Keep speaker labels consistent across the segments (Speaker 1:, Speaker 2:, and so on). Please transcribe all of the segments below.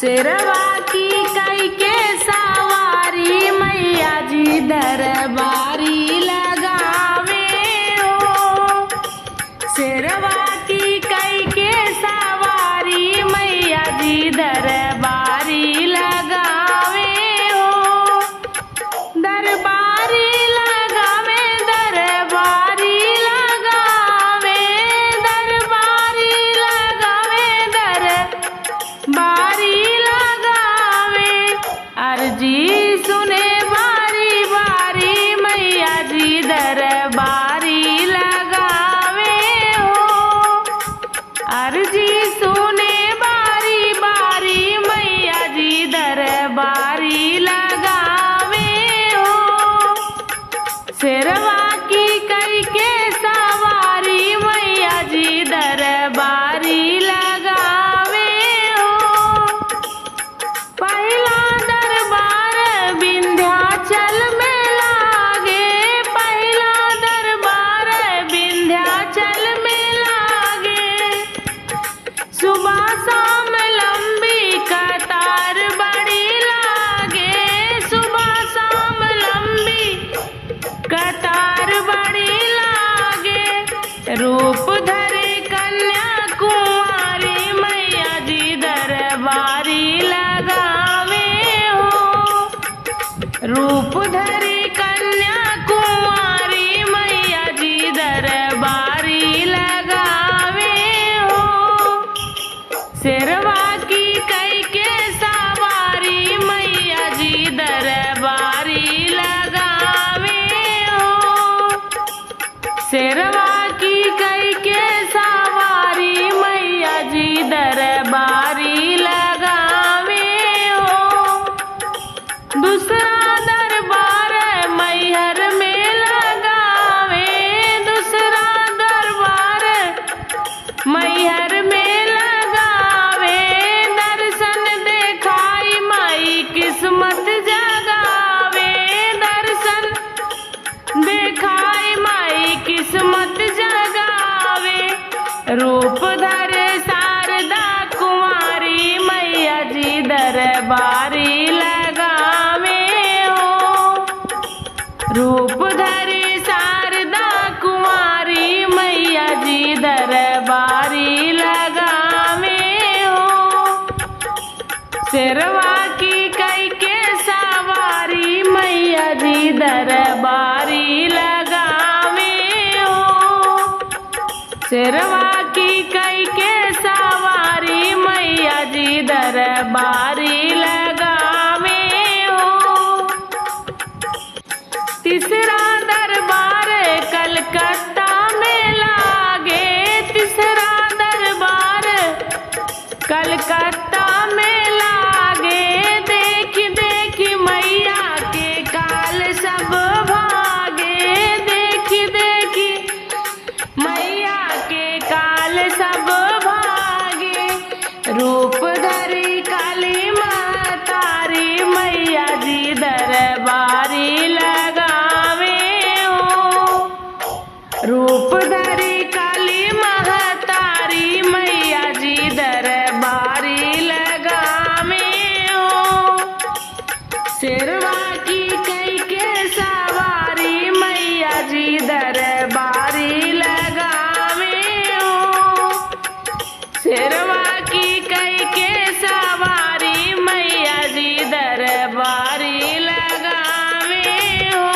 Speaker 1: शेरवा की कई के सवारी मैया जी दरबारी लगावे हो। शेरवा की कई के सवारी मैया जी दरबारी लगावे हो। दरबारी लगावे दरबारी लगावे दरबारी लगावे दरबारी लगावे। अर्जी सुने बारी बारी मैया जी दरबारी लगावे हो। अर्जी सुने बारी बारी मैया जी दरबारी लगावे हो। शेरवा की कई के सवारी मैया जी दरबारी लगावे हो। पहला दरबार विंध्याचल में लागे, पहला दरबार विंध्याचल में लागे। सुबह शाम लंबी कतार बड़ी लागे, सुबह शाम लंबी कतार बड़ी लागे। रूप धरे कन्या कुंवारी मैया जी दरबारी लगावे हो। रूप धरे कन्या कुंवारी मैया जी दरबारी लगावे हो। शेरवा की कई के सवारी मैया जी दरबारी लगावे हो। शेरवा की कई के सवारी मैया जी दरबारी लगावे हो। दूसरा दरबार मैहर में लगावे, दूसरा दरबार मैहर में लगावे। दर्शन देखाई माई किस्मत जगावे, दर्शन देखाई माई किस्मत जगावे। रूप धरे शारदा कुमारी मैया जी दरबारी लगावे हो। रूप धरे शारदा कुमारी मैया जी दरबारी लगावे हो। शेरवा की कई के सवारी मैया जी दरबारी लगावे हो। शेरवा की कई के सवारी मैया जी दरबारी लगावे हो। तीसरा दरबार कलकत्ता में लागे, तीसरा दरबार कलकत्ता में लागे। देखी देखी मैया के काल सब भागे, देखी देखी मैया के काल सब भागे। रूप धरी काली महतारी मैया जी दरबारी लगावे हो। रूप धरी काली महतारी मैया जी दरबारी लगावे हो। शेरवा की कई के सवारी मैया जी दरबारी लगावे हो। शेरवा की कई के सवारी मैया जी दरबारी लगावे हो।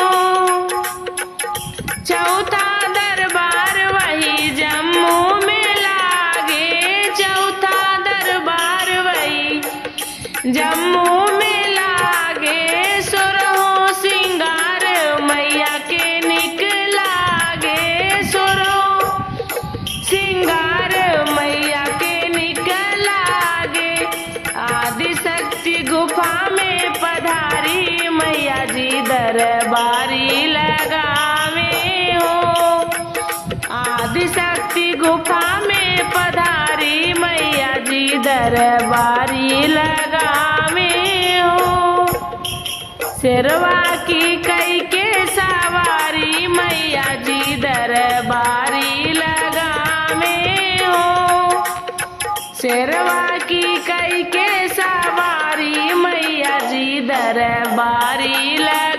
Speaker 1: चौथा दरबार वही जम्मू में लागे, चौथा दरबार वही जम्मू में लागे। सोरहो सिंगार मैया के निक लागे, सोरहो सिंगार मैया के निक लागे। आदि शक्ति गुफा में पधारी मैया जी दरबारी लगावे हो। आदि शक्ति गुफा में पधारी मैया जी दरबारी लगावे हो। शेरवा की कई के सवारी मैया जी दरबारी लगावे हो। शेरवा की कई के सवारी दरबारी लगा